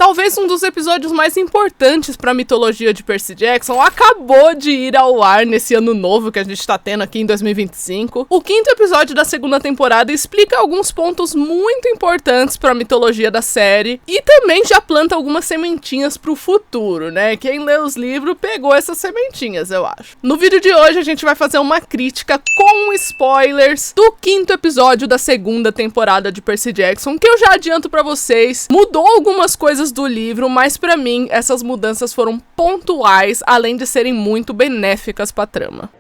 Talvez um dos episódios mais importantes pra mitologia de Percy Jackson acabou de ir ao ar nesse ano novo que a gente tá tendo aqui em 2025. O 5º episódio da segunda temporada explica alguns pontos muito importantes pra mitologia da série e também já planta algumas sementinhas pro futuro, né? Quem lê os livros pegou essas sementinhas, eu acho. No vídeo de hoje a gente vai fazer uma crítica com spoilers do 5º episódio da segunda temporada de Percy Jackson, que eu já adianto pra vocês, mudou algumas coisas do livro, mas pra mim essas mudanças foram pontuais, além de serem muito benéficas pra trama.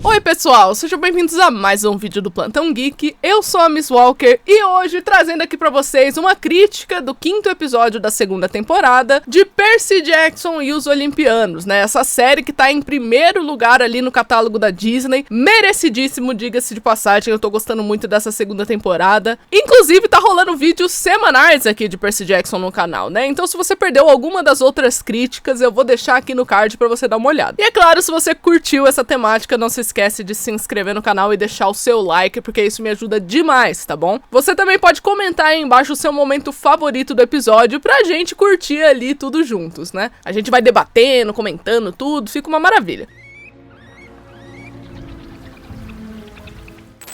Oi pessoal, sejam bem-vindos a mais um vídeo do Plantão Geek. Eu sou a Miss Walker e hoje trazendo aqui pra vocês uma crítica do 5º episódio da segunda temporada de Percy Jackson e os Olimpianos, né? Essa série que tá em primeiro lugar ali no catálogo da Disney, merecidíssimo, diga-se de passagem, eu tô gostando muito dessa segunda temporada. Inclusive tá rolando vídeos semanais aqui de Percy Jackson no canal, né? Então se você perdeu alguma das outras críticas, eu vou deixar aqui no card pra você dar uma olhada. E é claro, se você curtiu essa temática, não se esquece de se inscrever no canal e deixar o seu like, porque isso me ajuda demais, tá bom? Você também pode comentar aí embaixo o seu momento favorito do episódio pra gente curtir ali tudo juntos, né? A gente vai debatendo, comentando tudo, fica uma maravilha.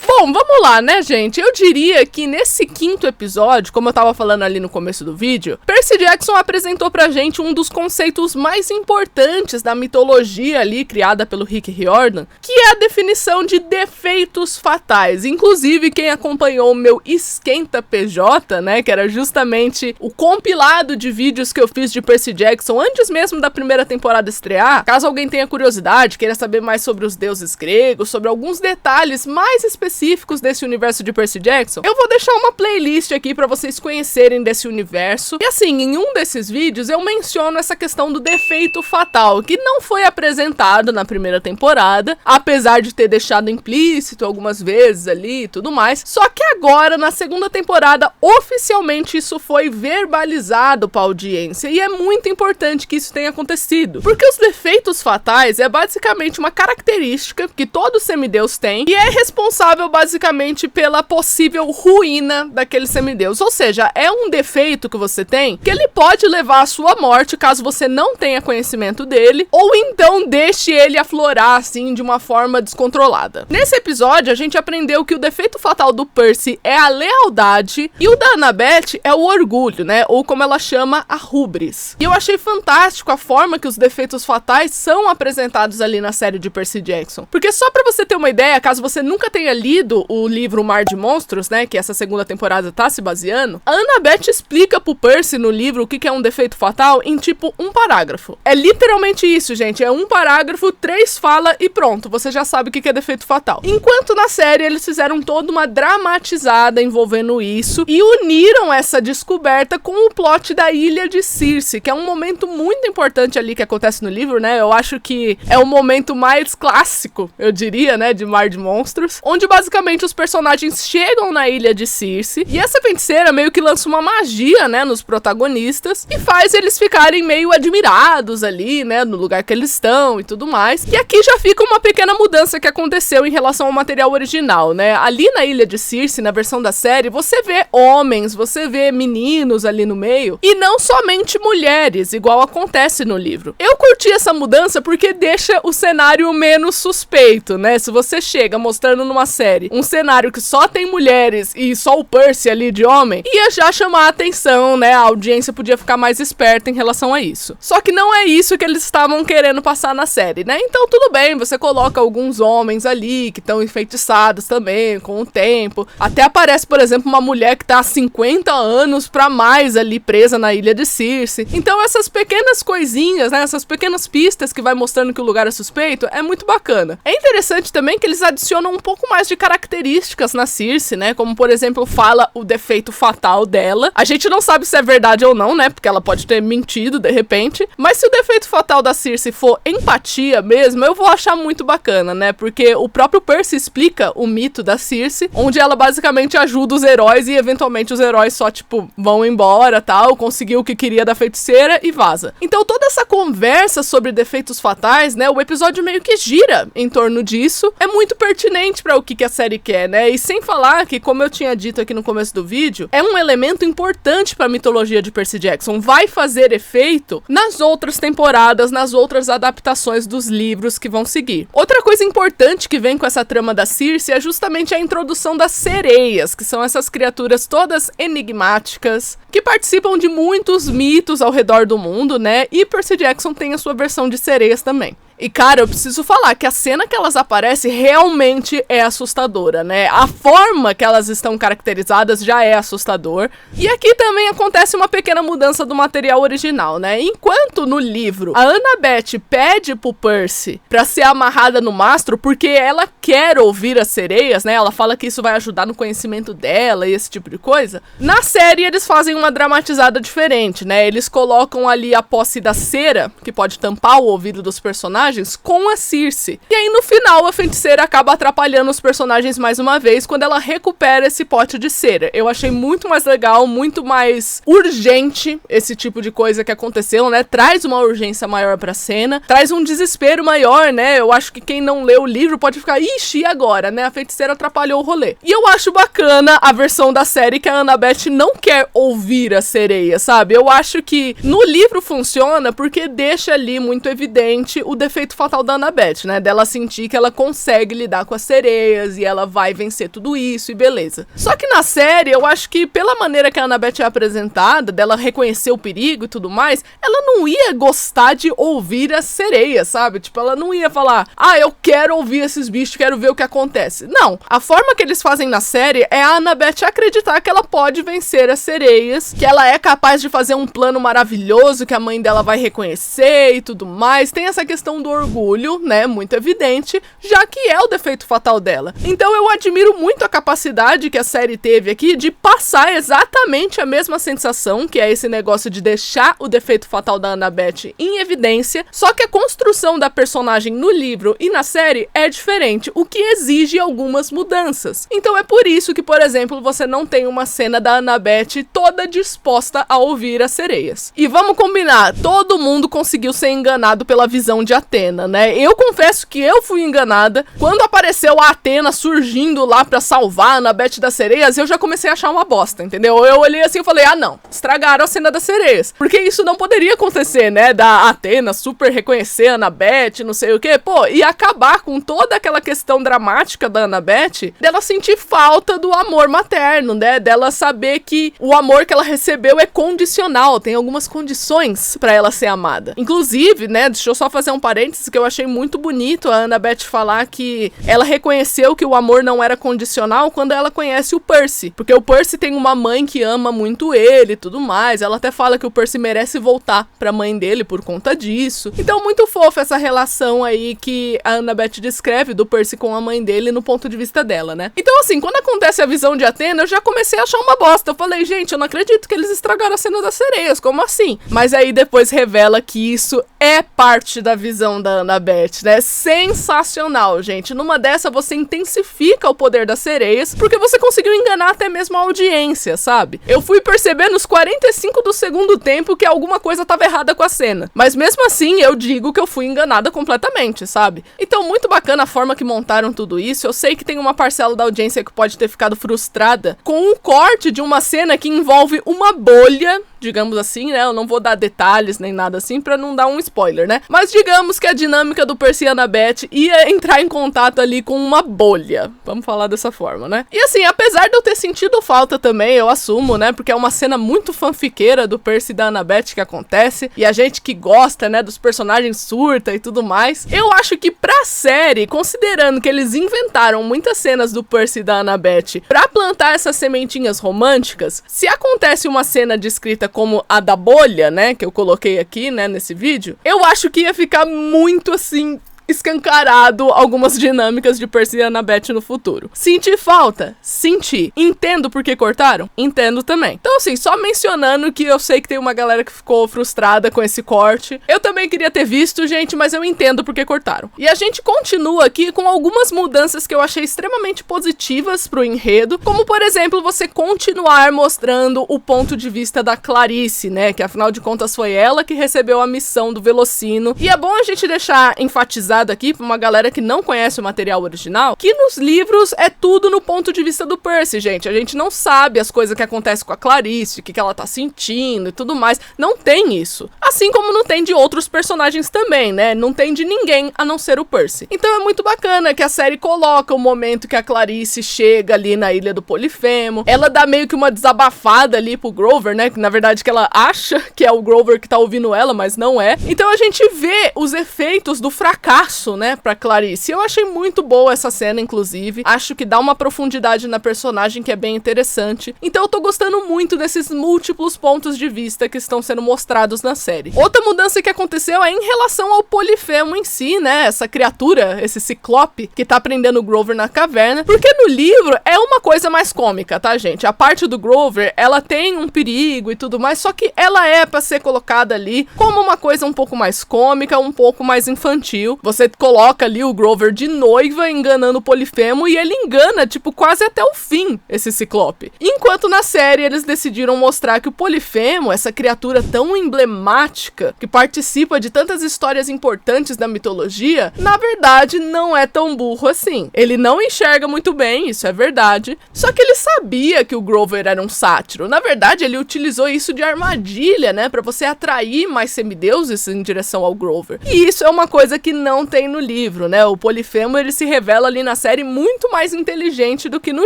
Bom, vamos lá, né, gente? Eu diria que nesse 5º episódio, como eu tava falando ali no começo do vídeo, Percy Jackson apresentou pra gente um dos conceitos mais importantes da mitologia ali, criada pelo Rick Riordan, que é a definição de defeitos fatais. Inclusive, quem acompanhou o meu Esquenta PJ, né, que era justamente o compilado de vídeos que eu fiz de Percy Jackson antes mesmo da primeira temporada estrear, caso alguém tenha curiosidade, queira saber mais sobre os deuses gregos, sobre alguns detalhes mais específicos desse universo de Percy Jackson, eu vou deixar uma playlist aqui pra vocês conhecerem desse universo. E assim, em um desses vídeos eu menciono essa questão do defeito fatal, que não foi apresentado na primeira temporada, apesar de ter deixado implícito algumas vezes ali e tudo mais. Só que agora, na segunda temporada, oficialmente isso foi verbalizado pra audiência, e é muito importante que isso tenha acontecido, porque os defeitos fatais é basicamente uma característica que todo semideus tem, e é responsável basicamente pela possível ruína daquele semideus. Ou seja, é um defeito que você tem que ele pode levar à sua morte caso você não tenha conhecimento dele, ou então deixe ele aflorar assim de uma forma descontrolada. Nesse episódio a gente aprendeu que o defeito fatal do Percy é a lealdade e o da Annabeth é o orgulho, né? Ou como ela chama, a hubris. E eu achei fantástico a forma que os defeitos fatais são apresentados ali na série de Percy Jackson. Porque só pra você ter uma ideia, caso você nunca tenha lido o livro Mar de Monstros, né, que essa segunda temporada tá se baseando, a Annabeth explica pro Percy no livro o que é um defeito fatal em tipo um parágrafo. É literalmente isso, gente, é um parágrafo, 3 fala e pronto, você já sabe o que é defeito fatal. Enquanto na série eles fizeram toda uma dramatizada envolvendo isso e uniram essa descoberta com o plot da Ilha de Circe, que é um momento muito importante ali que acontece no livro, né, eu acho que é o momento mais clássico, eu diria, né, de Mar de Monstros, onde basicamente os personagens chegam na Ilha de Circe e essa feiticeira meio que lança uma magia, né, nos protagonistas e faz eles ficarem meio admirados ali, né, no lugar que eles estão e tudo mais. E aqui já fica uma pequena mudança que aconteceu em relação ao material original, né? Ali na Ilha de Circe, na versão da série, você vê homens, você vê meninos ali no meio e não somente mulheres, igual acontece no livro. Eu curti essa mudança porque deixa o cenário menos suspeito, né? Se você chega mostrando numa série um cenário que só tem mulheres e só o Percy ali de homem, ia já chamar a atenção, né? A audiência podia ficar mais esperta em relação a isso. Só que não é isso que eles estavam querendo passar na série, né? Então tudo bem, você coloca alguns homens ali que estão enfeitiçados também com o tempo. Até aparece, por exemplo, uma mulher que tá há 50 anos pra mais ali presa na Ilha de Circe. Então essas pequenas coisinhas, né? Essas pequenas pistas que vai mostrando que o lugar é suspeito, é muito bacana. É interessante também que eles adicionam um pouco mais de características na Circe, né? Como, por exemplo, fala o defeito fatal dela. A gente não sabe se é verdade ou não, né? Porque ela pode ter mentido de repente. Mas se o defeito fatal da Circe for empatia mesmo, eu vou achar muito bacana, né? Porque o próprio Percy explica o mito da Circe, onde ela basicamente ajuda os heróis e eventualmente os heróis só, tipo, vão embora, tal, conseguiu o que queria da feiticeira e vaza. Então toda essa conversa sobre defeitos fatais, né? O episódio meio que gira em torno disso. É muito pertinente para o que a série quer, né? E sem falar que, como eu tinha dito aqui no começo do vídeo, é um elemento importante pra mitologia de Percy Jackson. Vai fazer efeito nas outras temporadas, nas outras adaptações dos livros que vão seguir. Outra coisa importante que vem com essa trama da Circe é justamente a introdução das sereias, que são essas criaturas todas enigmáticas, que participam de muitos mitos ao redor do mundo, né? E Percy Jackson tem a sua versão de sereias também. E, cara, eu preciso falar que a cena que elas aparecem realmente é assustadora, né? A forma que elas estão caracterizadas já é assustador. E aqui também acontece uma pequena mudança do material original, né? Enquanto no livro a Annabeth pede pro Percy pra ser amarrada no mastro porque ela quer ouvir as sereias, né? Ela fala que isso vai ajudar no conhecimento dela e esse tipo de coisa. Na série eles fazem uma dramatizada diferente, né? Eles colocam ali a posse da cera, que pode tampar o ouvido dos personagens, com a Circe. E aí no final a feiticeira acaba atrapalhando os personagens mais uma vez quando ela recupera esse pote de cera. Eu achei muito mais legal, muito mais urgente esse tipo de coisa que aconteceu, né? Traz uma urgência maior pra cena, traz um desespero maior, né? Eu acho que quem não lê o livro pode ficar, ixi, e agora, né? A feiticeira atrapalhou o rolê. E eu acho bacana a versão da série que a Annabeth não quer ouvir a sereia, sabe? Eu acho que no livro funciona porque deixa ali muito evidente o defeito fatal da Annabeth, né? Dela sentir que ela consegue lidar com as sereias e ela vai vencer tudo isso e beleza. Só que na série, eu acho que pela maneira que a Annabeth é apresentada, dela reconhecer o perigo e tudo mais, ela não ia gostar de ouvir as sereias, sabe? Tipo, ela não ia falar, ah, eu quero ouvir esses bichos, quero ver o que acontece. Não. A forma que eles fazem na série é a Annabeth acreditar que ela pode vencer as sereias, que ela é capaz de fazer um plano maravilhoso que a mãe dela vai reconhecer e tudo mais. Tem essa questão do orgulho, né, muito evidente, já que é o defeito fatal dela. Então eu admiro muito a capacidade que a série teve aqui de passar exatamente a mesma sensação, que é esse negócio de deixar o defeito fatal da Annabeth em evidência, só que a construção da personagem no livro e na série é diferente, o que exige algumas mudanças. Então é por isso que, por exemplo, você não tem uma cena da Annabeth toda disposta a ouvir as sereias. E vamos combinar, todo mundo conseguiu ser enganado pela visão de Atena, né? Eu confesso que eu fui enganada. Quando apareceu a Atena surgindo lá pra salvar a Annabeth das sereias, eu já comecei a achar uma bosta, entendeu? Eu olhei assim e falei, ah não, estragaram a cena das sereias. Porque isso não poderia acontecer, né? Da Atena super reconhecer a Annabeth, não sei o que. Pô, e acabar com toda aquela questão dramática da Annabeth, dela sentir falta do amor materno, né? Dela saber que o amor que ela recebeu é condicional, tem algumas condições pra ela ser amada. Inclusive, né, deixa eu só fazer um parênteses que eu achei muito bonito a Annabeth falar que ela reconheceu que o amor não era condicional quando ela conhece o Percy, porque o Percy tem uma mãe que ama muito ele e tudo mais. Ela até fala que o Percy merece voltar pra mãe dele por conta disso. Então muito fofa essa relação aí que a Annabeth descreve do Percy com a mãe dele no ponto de vista dela, né? Então assim, quando acontece a visão de Atena, eu já comecei a achar uma bosta. Eu falei, gente, eu não acredito que eles estragaram a cena das sereias, como assim? Mas aí depois revela que isso é parte da visão da Annabeth, né? Sensacional, gente. Numa dessa você intensifica o poder das sereias, porque você conseguiu enganar até mesmo a audiência, sabe? Eu fui perceber nos 45 do segundo tempo que alguma coisa tava errada com a cena, mas mesmo assim eu digo que eu fui enganada completamente, sabe? Então muito bacana a forma que montaram tudo isso. Eu sei que tem uma parcela da audiência que pode ter ficado frustrada com um corte de uma cena que envolve uma bolha, digamos assim, né? Eu não vou dar detalhes nem nada assim pra não dar um spoiler, né? Mas digamos que a dinâmica do Percy e Annabeth ia entrar em contato ali com uma bolha. Vamos falar dessa forma, né? E assim, apesar de eu ter sentido falta também, eu assumo, né? Porque é uma cena muito fanfiqueira do Percy e da Annabeth que acontece. E a gente que gosta, né, dos personagens surta e tudo mais. Eu acho que pra série, considerando que eles inventaram muitas cenas do Percy e da Annabeth pra plantar essas sementinhas românticas, se acontece uma cena descrita como a da bolha, né, que eu coloquei aqui, né, nesse vídeo, eu acho que ia ficar muito assim escancarado algumas dinâmicas de Percy e Annabeth no futuro. Senti falta? Senti. Entendo por que cortaram? Entendo também. Então assim, só mencionando que eu sei que tem uma galera que ficou frustrada com esse corte. Eu também queria ter visto, gente, mas eu entendo por que cortaram. E a gente continua aqui com algumas mudanças que eu achei extremamente positivas pro enredo, como por exemplo, você continuar mostrando o ponto de vista da Clarice, né, que afinal de contas foi ela que recebeu a missão do Velocino. E é bom a gente deixar enfatizado enfatizado aqui pra uma galera que não conhece o material original, que nos livros é tudo no ponto de vista do Percy, gente. A gente não sabe as coisas que acontecem com a Clarice, o que ela tá sentindo e tudo mais. Não tem isso. Assim como não tem de outros personagens também, né? Não tem de ninguém a não ser o Percy. Então é muito bacana que a série coloca o momento que a Clarice chega ali na Ilha do Polifemo. Ela dá meio que uma desabafada ali pro Grover, né? Que na verdade que ela acha que é o Grover que tá ouvindo ela, mas não é. Então a gente vê os efeitos do fracasso, né, pra Clarice. Eu achei muito boa essa cena, inclusive. Acho que dá uma profundidade na personagem que é bem interessante. Então eu tô gostando muito desses múltiplos pontos de vista que estão sendo mostrados na série. Outra mudança que aconteceu é em relação ao Polifemo em si, né? Essa criatura, esse ciclope que tá prendendo o Grover na caverna. Porque no livro é uma coisa mais cômica, tá, gente? A parte do Grover, ela tem um perigo e tudo mais, só que ela é pra ser colocada ali como uma coisa um pouco mais cômica, um pouco mais infantil. Você coloca ali o Grover de noiva enganando o Polifemo e ele engana, tipo, quase até o fim, esse ciclope. Enquanto na série eles decidiram mostrar que o Polifemo, essa criatura tão emblemática, que participa de tantas histórias importantes da mitologia, na verdade não é tão burro assim. Ele não enxerga muito bem, isso é verdade, só que ele sabia que o Grover era um sátiro. Na verdade, ele utilizou isso de armadilha, né, pra você atrair mais semideuses em direção ao Grover. E isso é uma coisa que não tem no livro, né? O Polifemo, ele se revela ali na série muito mais inteligente do que no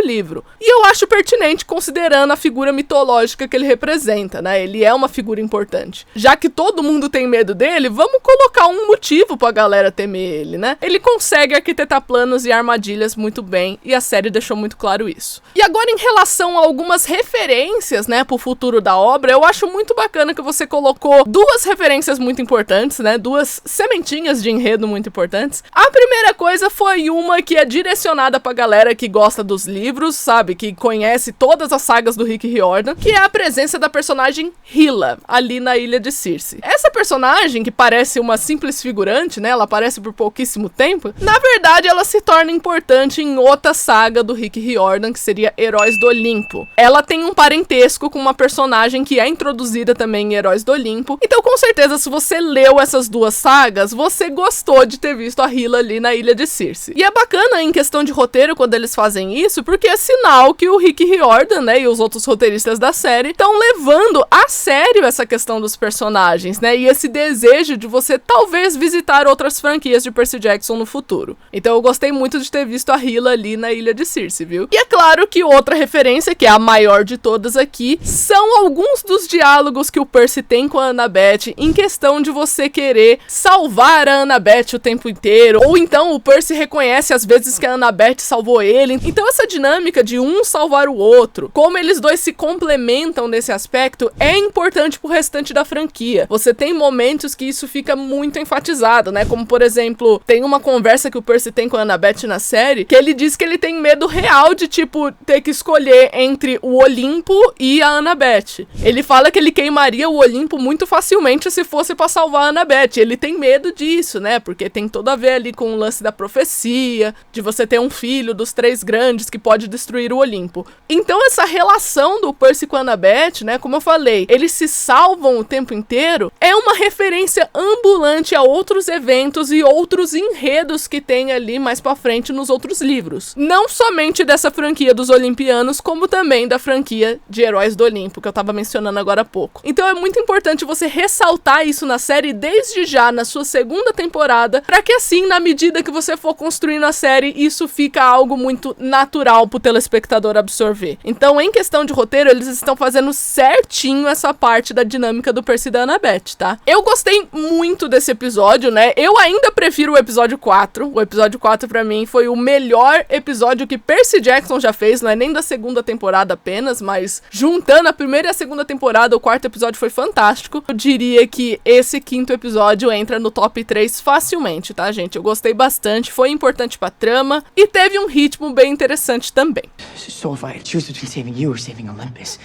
livro. E eu acho pertinente considerando a figura mitológica que ele representa, né? Ele é uma figura importante. Já que todo mundo tem medo dele, vamos colocar um motivo pra galera temer ele, né? Ele consegue arquitetar planos e armadilhas muito bem, e a série deixou muito claro isso. E agora, em relação a algumas referências, né, pro futuro da obra, eu acho muito bacana que você colocou duas referências muito importantes, né? Duas sementinhas de enredo muito importantes. A primeira coisa foi uma que é direcionada pra galera que gosta dos livros, sabe? Que conhece todas as sagas do Rick Riordan, que é a presença da personagem Hyla, ali na Ilha de Circe. Essa personagem, que parece uma simples figurante, né? Ela aparece por pouquíssimo tempo. Na verdade, ela se torna importante em outra saga do Rick Riordan, que seria Heróis do Olimpo. Ela tem um parentesco com uma personagem que é introduzida também em Heróis do Olimpo. Então, com certeza, se você leu essas duas sagas, você gostou de ter visto a Hyla ali na Ilha de Circe. E é bacana em questão de roteiro quando eles fazem isso, porque é sinal que o Rick Riordan, né, e os outros roteiristas da série estão levando a sério essa questão dos personagens, né, e esse desejo de você talvez visitar outras franquias de Percy Jackson no futuro. Então eu gostei muito de ter visto a Hyla ali na Ilha de Circe, viu? E é claro que outra referência, que é a maior de todas aqui, são alguns dos diálogos que o Percy tem com a Annabeth em questão de você querer salvar a Annabeth o tempo inteiro, ou então o Percy reconhece às vezes que a Annabeth salvou ele. Então essa dinâmica de um salvar o outro, como eles dois se complementam nesse aspecto, é importante pro restante da franquia. Você tem momentos que isso fica muito enfatizado, né? Como, por exemplo, tem uma conversa que o Percy tem com a Annabeth na série, que ele diz que ele tem medo real de, tipo, ter que escolher entre o Olimpo e a Annabeth. Ele fala que ele queimaria o Olimpo muito facilmente se fosse pra salvar a Annabeth. Ele tem medo disso, né? Porque tem tudo a ver ali com o lance da profecia, de você ter um filho dos três grandes que pode destruir o Olimpo. Então essa relação do Percy com a Annabeth, né? Como eu falei, eles se salvam o tempo inteiro, é uma referência ambulante a outros eventos e outros enredos que tem ali mais pra frente nos outros livros. Não somente dessa franquia dos Olimpianos, como também da franquia de Heróis do Olimpo, que eu tava mencionando agora há pouco. Então é muito importante você ressaltar isso na série desde já, na sua segunda temporada, pra que assim, na medida que você for construindo a série, isso fica algo muito natural pro telespectador absorver. Então, em questão de roteiro, eles estão fazendo certinho essa parte da dinâmica do Percy e da Annabeth, tá? Eu gostei muito desse episódio, né? Eu ainda prefiro o episódio 4. O episódio 4, pra mim, foi o melhor episódio que Percy Jackson já fez, não é nem da segunda temporada apenas, mas juntando a primeira e a segunda temporada, o quarto episódio foi fantástico. Eu diria que esse quinto episódio entra no top 3 facilmente, tá, gente? Eu gostei bastante, foi importante pra trama e teve um ritmo bem interessante também. So if I had to choose between saving you or saving Olympus,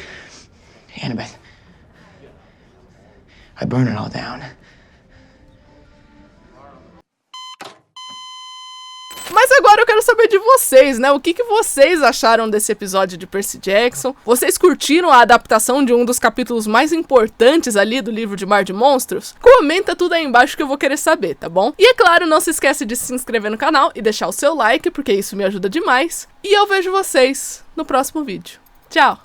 Annabeth, I burn it all down. Mas agora eu quero saber de vocês, né? O que vocês acharam desse episódio de Percy Jackson? Vocês curtiram a adaptação de um dos capítulos mais importantes ali do livro de Mar de Monstros? Comenta tudo aí embaixo que eu vou querer saber, tá bom? E é claro, não se esquece de se inscrever no canal e deixar o seu like, porque isso me ajuda demais. E eu vejo vocês no próximo vídeo. Tchau!